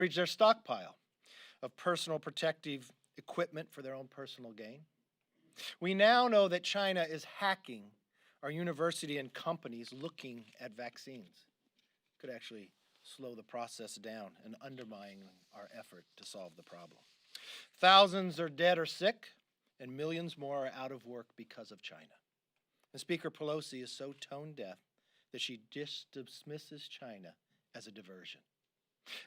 leverage their stockpile of personal protective equipment for their own personal gain. We now know that China is hacking our university and companies looking at vaccines. Could actually slow the process down and undermine our effort to solve the problem. Thousands are dead or sick, and millions more are out of work because of China. And Speaker Pelosi is so tone deaf that she just dismisses China as a diversion.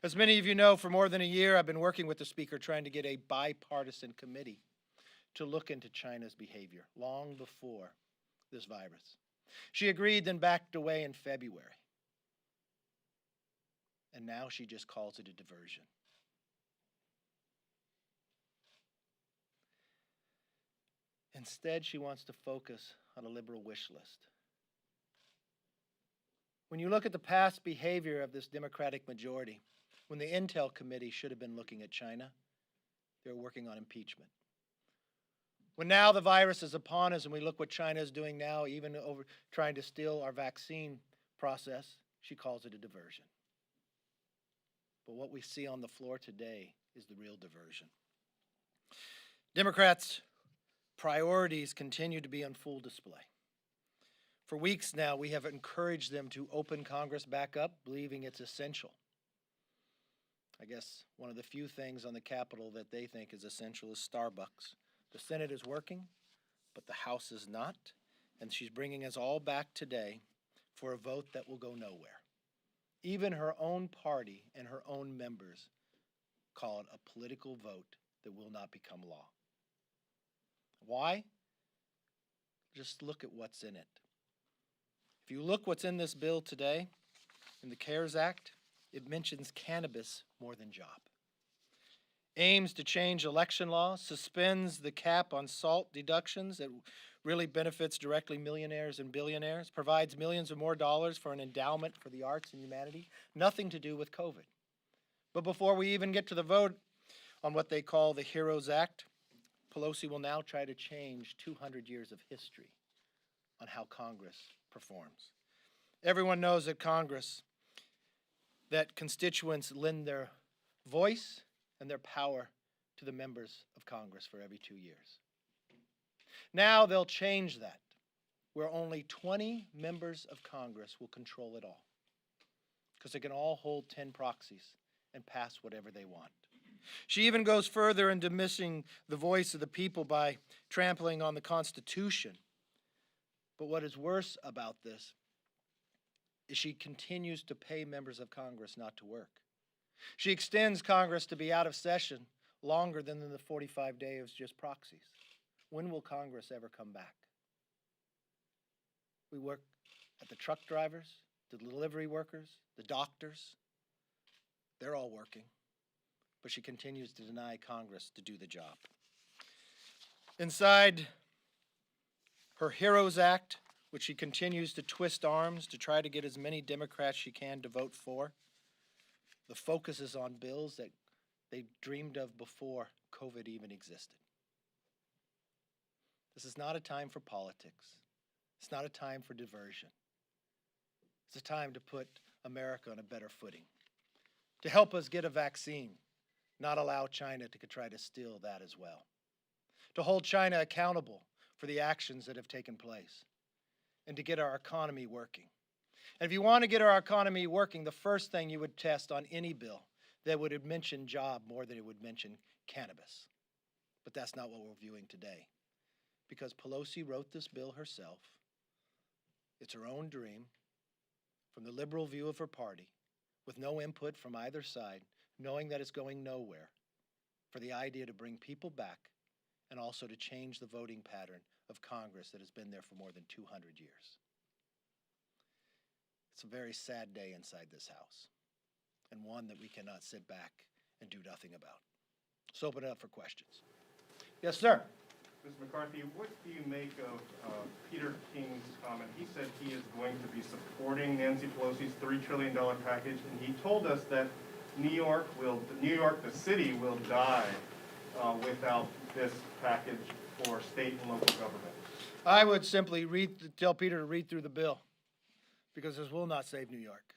As many of you know, for more than a year, I've been working with the Speaker trying to get a bipartisan committee to look into China's behavior long before this virus. She agreed, then backed away in February. And now she just calls it a diversion. Instead, she wants to focus on a liberal wish list. When you look at the past behavior of this Democratic majority, when the Intel Committee should have been looking at China, they're working on impeachment. When now the virus is upon us and we look what China is doing now, even over trying to steal our vaccine process, she calls it a diversion. But what we see on the floor today is the real diversion. Democrats' priorities continue to be on full display. For weeks now, we have encouraged them to open Congress back up, believing it's essential. I guess one of the few things on the Capitol that they think is essential is Starbucks. The Senate is working, but the House is not, and she's bringing us all back today for a vote that will go nowhere. Even her own party and her own members call it a political vote that will not become law. Why? Just look at what's in it. If you look what's in this bill today, in the CARES Act, it mentions cannabis more than job. Aims to change election law, suspends the cap on SALT deductions that really benefits directly millionaires and billionaires, provides millions or more dollars for an endowment for the arts and humanity, nothing to do with COVID. But before we even get to the vote on what they call the HEROES Act, Pelosi will now try to change 200 years of history on how Congress performs. Everyone knows at Congress that constituents lend their voice and their power to the members of Congress for every 2 years. Now they'll change that, where only 20 members of Congress will control it all, because they can all hold 10 proxies and pass whatever they want. She even goes further in dismissing the voice of the people by trampling on the Constitution. But what is worse about this is she continues to pay members of Congress not to work. She extends Congress to be out of session longer than the 45 days just proxies. When will Congress ever come back? We work at the truck drivers, the delivery workers, the doctors. They're all working. But she continues to deny Congress to do the job. Inside her HEROES Act, which she continues to twist arms to try to get as many Democrats she can to vote for, the focus is on bills that they dreamed of before COVID even existed. This is not a time for politics. It's not a time for diversion. It's a time to put America on a better footing, to help us get a vaccine, not allow China to try to steal that as well, to hold China accountable for the actions that have taken place, and to get our economy working. And if you want to get our economy working, the first thing you would test on any bill that would mention job more than it would mention cannabis. But that's not what we're viewing today, because Pelosi wrote this bill herself. It's her own dream from the liberal view of her party, with no input from either side, knowing that it's going nowhere, for the idea to bring people back and also to change the voting pattern of Congress that has been there for more than 200 years. It's a very sad day inside this House, and one that we cannot sit back and do nothing about. Let's open it up for questions. Yes, sir. Mr. McCarthy, what do you make of Peter King's comment? He said he is going to be supporting Nancy Pelosi's $3 trillion package, and he told us that New York, the city, will die without this package for state and local government. I would simply tell Peter to read through the bill, because this will not save New York.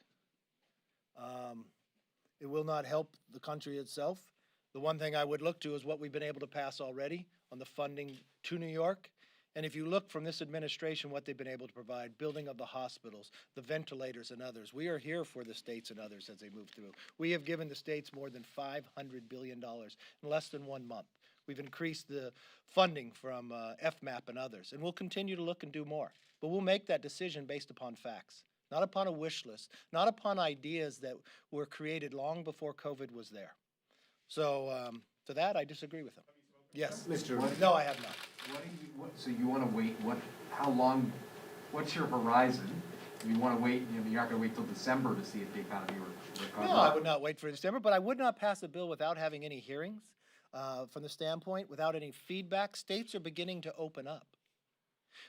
It will not help the country itself. The one thing I would look to is what we've been able to pass already on the funding to New York. And if you look from this administration, what they've been able to provide, building of the hospitals, the ventilators and others, we are here for the states and others as they move through. We have given the states more than $500 billion in less than 1 month. We've increased the funding from FMAP and others, and we'll continue to look and do more. But we'll make that decision based upon facts, not upon a wish list, not upon ideas that were created long before COVID was there. So to that, I disagree with him. Yes. Mr. No, I have not. So you want to wait, how long, what's your horizon? You want to wait, you're not going to wait till December to see if the economy recovers? No, I would not wait for December, but I would not pass a bill without having any hearings from the standpoint, without any feedback. States are beginning to open up.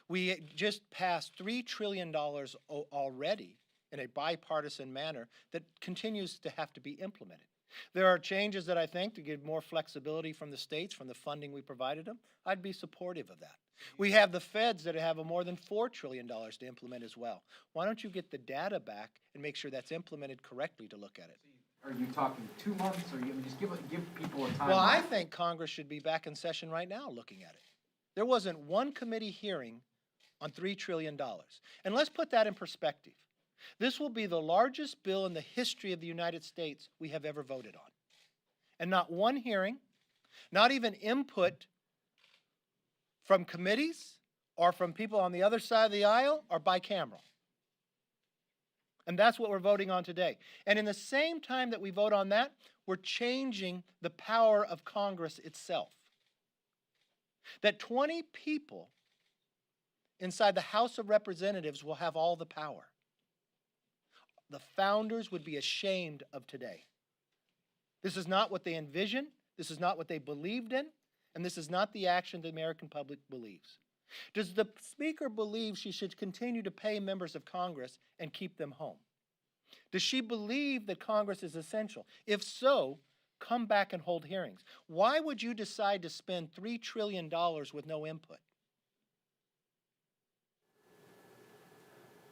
We just passed $3 trillion already in a bipartisan manner that continues to have to be implemented. There are changes that I think to give more flexibility from the states, from the funding we provided them. I'd be supportive of that. We have the feds that have more than $4 trillion to implement as well. Why don't you get the data back and make sure that's implemented correctly to look at it? Are you talking 2 months, or you just give people a time? Well, I think Congress should be back in session right now looking at it. There wasn't one committee hearing on $3 trillion. And let's put that in perspective. This will be the largest bill in the history of the United States we have ever voted on. And not one hearing, not even input from committees or from people on the other side of the aisle or bicameral. And that's what we're voting on today. And in the same time that we vote on that, we're changing the power of Congress itself. That 20 people inside the House of Representatives will have all the power. The founders would be ashamed of today. This is not what they envisioned. This is not what they believed in. And this is not the action the American public believes. Does the Speaker believe she should continue to pay members of Congress and keep them home? Does she believe that Congress is essential? If so, come back and hold hearings. Why would you decide to spend $3 trillion with no input?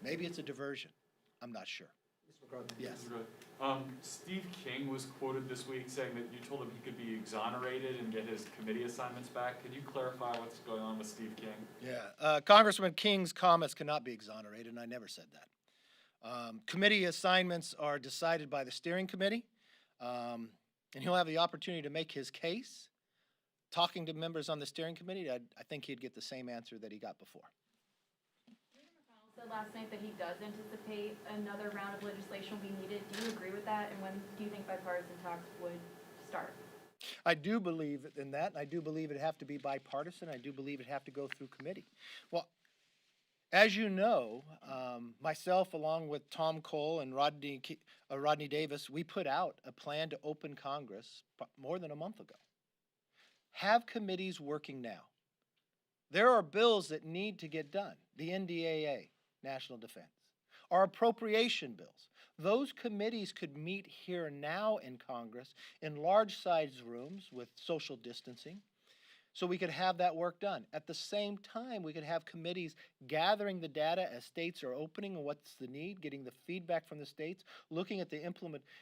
Maybe it's a diversion. I'm not sure. Yes. Steve King was quoted this week saying that you told him he could be exonerated and get his committee assignments back. Could you clarify what's going on with Steve King? Yeah, Congressman King's comments cannot be exonerated, and I never said that. Committee assignments are decided by the steering committee, and he'll have the opportunity to make his case. Talking to members on the steering committee, I think he'd get the same answer that he got before. Said last night that he does anticipate another round of legislation will be needed. Do you agree with that? And when do you think bipartisan talks would start? I do believe in that. I do believe it'd have to be bipartisan. I do believe it'd have to go through committee. Well, as you know, myself along with Tom Cole and Rodney Davis, we put out a plan to open Congress more than a month ago. Have committees working now. There are bills that need to get done. The NDAA, National Defense, our appropriation bills. Those committees could meet here now in Congress in large-sized rooms with social distancing, so we could have that work done. At the same time, we could have committees gathering the data as states are opening and what's the need, getting the feedback from the states, looking at the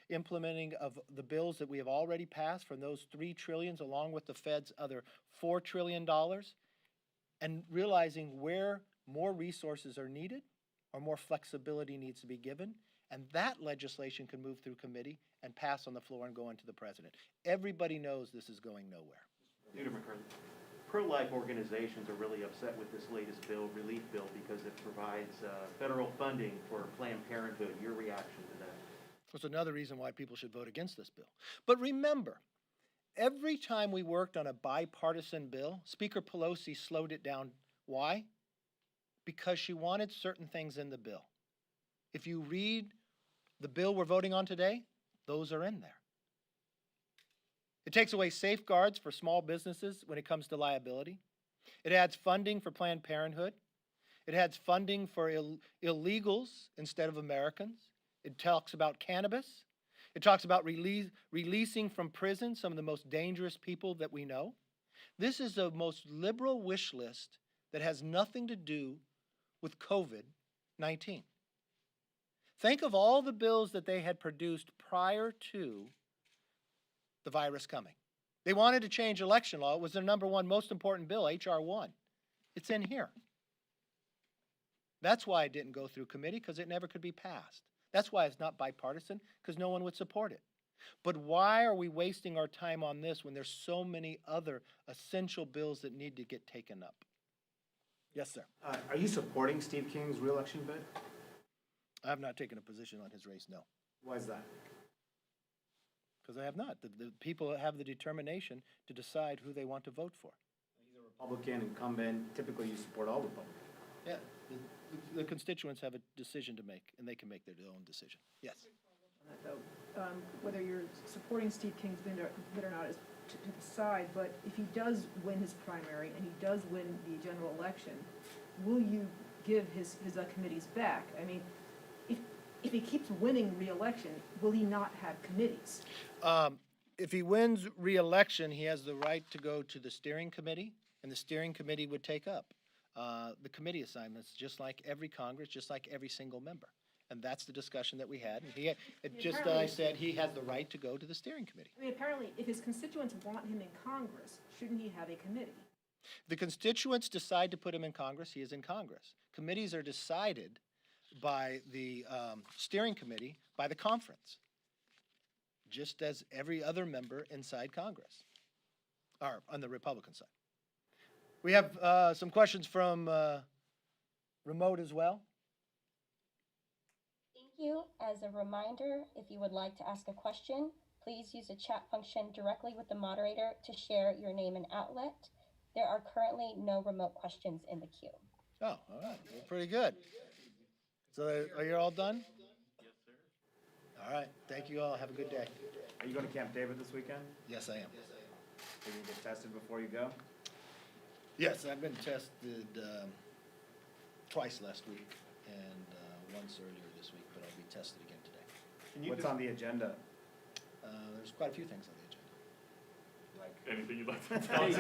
implementing of the bills that we have already passed from those $3 trillion along with the Fed's other $4 trillion, and realizing where more resources are needed or more flexibility needs to be given, and that legislation can move through committee and pass on the floor and go into the president. Everybody knows this is going nowhere. Leader McCarthy. Pro-life organizations are really upset with this latest bill, relief bill, because it provides federal funding for Planned Parenthood. Your reaction to that? That's another reason why people should vote against this bill. But remember, every time we worked on a bipartisan bill, Speaker Pelosi slowed it down. Why? Because she wanted certain things in the bill. If you read the bill we're voting on today, those are in there. It takes away safeguards for small businesses when it comes to liability. It adds funding for Planned Parenthood. It adds funding for illegals instead of Americans. It talks about cannabis. It talks about releasing from prison some of the most dangerous people that we know. This is the most liberal wish list that has nothing to do with COVID-19. Think of all the bills that they had produced prior to the virus coming. They wanted to change election law. It was their number one most important bill, H.R. 1. It's in here. That's why it didn't go through committee, because it never could be passed. That's why it's not bipartisan, because no one would support it. But why are we wasting our time on this when there's so many other essential bills that need to get taken up? Yes, sir. Are you supporting Steve King's reelection bid? I have not taken a position on his race, no. Why is that? Because I have not. The people have the determination to decide who they want to vote for. He's a Republican incumbent. Typically, you support all Republicans. Yeah, the constituents have a decision to make, and they can make their own decision. Yes. On that, though, whether you're supporting Steve King's bid or not is to the side, but if he does win his primary and he does win the general election, will you give his committees back? I mean, if he keeps winning re-election, will he not have committees? If he wins re-election, he has the right to go to the steering committee, and the steering committee would take up the committee assignments, just like every Congress, just like every single member. And that's the discussion that we had. And I said, he has the right to go to the steering committee. I mean, apparently, if his constituents want him in Congress, shouldn't he have a committee? The constituents decide to put him in Congress, he is in Congress. Committees are decided by the steering committee, by the conference, just as every other member inside Congress, or on the Republican side. We have some questions from remote as well. Thank you. As a reminder, if you would like to ask a question, please use the chat function directly with the moderator to share your name and outlet. There are currently no remote questions in the queue. Oh, all right, well, pretty good. So are you all done? Yes, sir. All right, thank you all, have a good day. Are you going to Camp David this weekend? Yes, I am. Are you going to get tested before you go? Yes, I've been tested twice last week and once earlier this week, but I'll be tested again today. What's on the agenda? There's quite a few things on the agenda. Anything you'd like to tell us?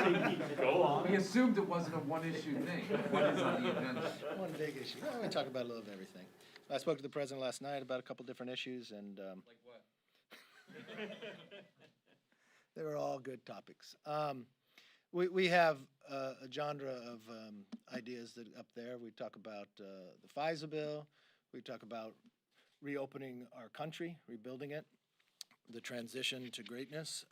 Go on. We assumed it wasn't a one-issue thing. What is on the agenda? One big issue. Well, we talk about a little of everything. I spoke to the president last night about a couple different issues, and Like what? they were all good topics. We have a genre of ideas that up there. We talk about the FISA bill. We talk about reopening our country, rebuilding it, the transition to greatness.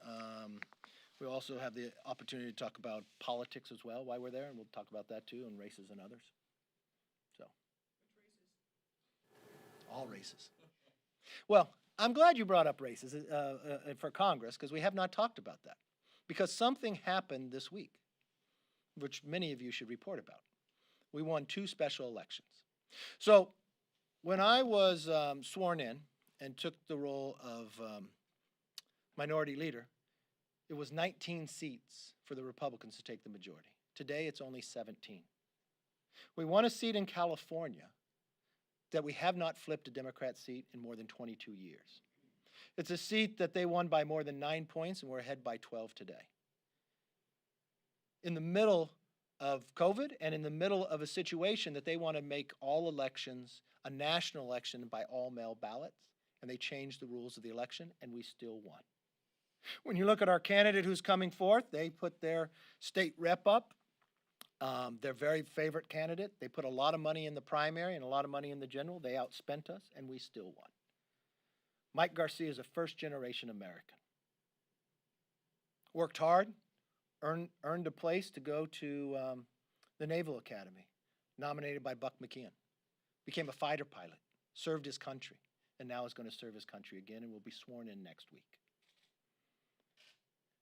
We also have the opportunity to talk about politics as well while we're there, and we'll talk about that too, and races and others. So. All races. Well, I'm glad you brought up races for Congress, because we have not talked about that. Because something happened this week, which many of you should report about. We won 2 special elections. So when I was sworn in and took the role of minority leader, it was 19 seats for the Republicans to take the majority. Today, it's only 17. We won a seat in California that we have not flipped a Democrat seat in more than 22 years. It's a seat that they won by more than 9 points, and we're ahead by 12 today. In the middle of COVID and in the middle of a situation that they want to make all elections a national election by all-mail ballots, and they changed the rules of the election, and we still won. When you look at our candidate who's coming forth, they put their state rep up, their very favorite candidate. They put a lot of money in the primary and a lot of money in the general. They outspent us, and we still won. Mike Garcia is a first-generation American. Worked hard, earned a place to go to the Naval Academy, nominated by Buck McKeon. Became a fighter pilot, served his country, and now is going to serve his country again and will be sworn in next week.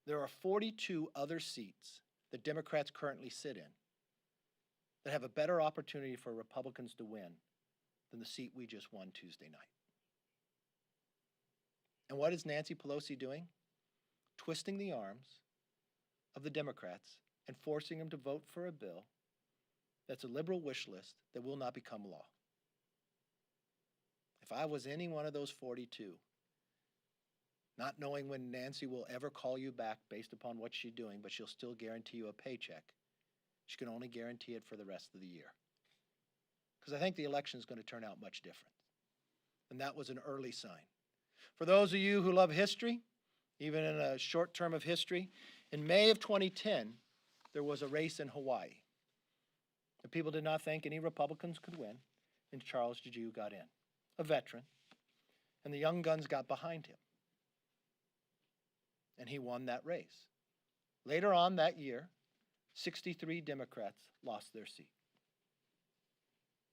There are 42 other seats that Democrats currently sit in that have a better opportunity for Republicans to win than the seat we just won Tuesday night. And what is Nancy Pelosi doing? Twisting the arms of the Democrats and forcing them to vote for a bill that's a liberal wish list that will not become law. If I was any one of those 42, not knowing when Nancy will ever call you back based upon what she's doing, but she'll still guarantee you a paycheck, she can only guarantee it for the rest of the year. Because I think the election is going to turn out much different. and that was an early sign. For those of you who love history, even in a short term of history, in May of 2010, there was a race in Hawaii. The people did not think any Republicans could win, and Charles Jiu got in, a veteran, and the young guns got behind him. And he won that race. Later on that year, 63 Democrats lost their seat.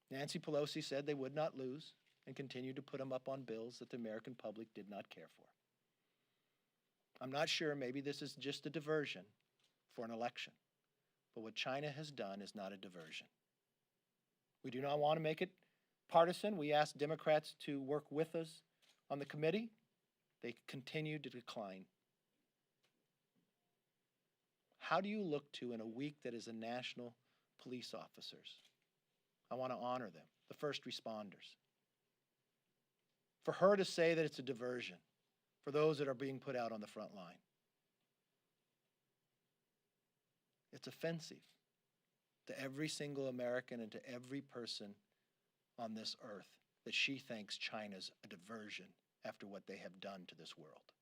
Nancy Pelosi said they would not lose and continued to put them up on bills that the American public did not care for. I'm not sure, maybe this is just a diversion for an election. But what China has done is not a diversion. We do not want to make it partisan. We asked Democrats to work with us on the committee. They continue to decline. How do you look to in a week that is a national police officers? I want to honor them, the first responders. For her to say that it's a diversion for those that are being put out on the front line. It's offensive to every single American and to every person on this earth that she thinks China's a diversion after what they have done to this world.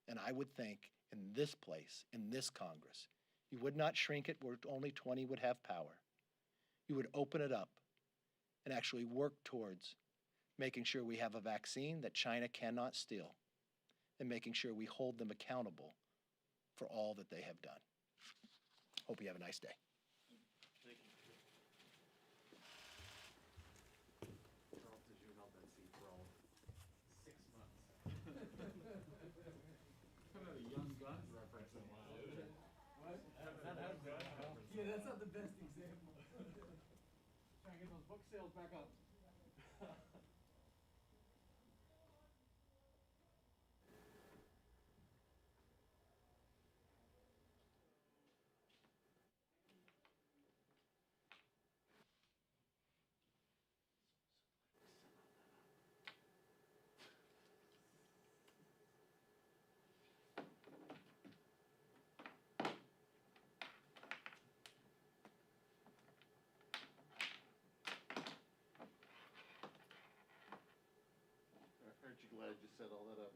And I would think in this place, in this Congress, you would not shrink it where only 20 would have power. You would open it up and actually work towards making sure we have a vaccine that China cannot steal and making sure we hold them accountable for all that they have done. Hope you have a nice day. Thank you. Charles Jiu held that seat for all 6 months. Kind of a Young Guns reference in a while, isn't it? What? Yeah, that's not the best example. Trying to get those book sales back up. Aren't you glad you set all that up?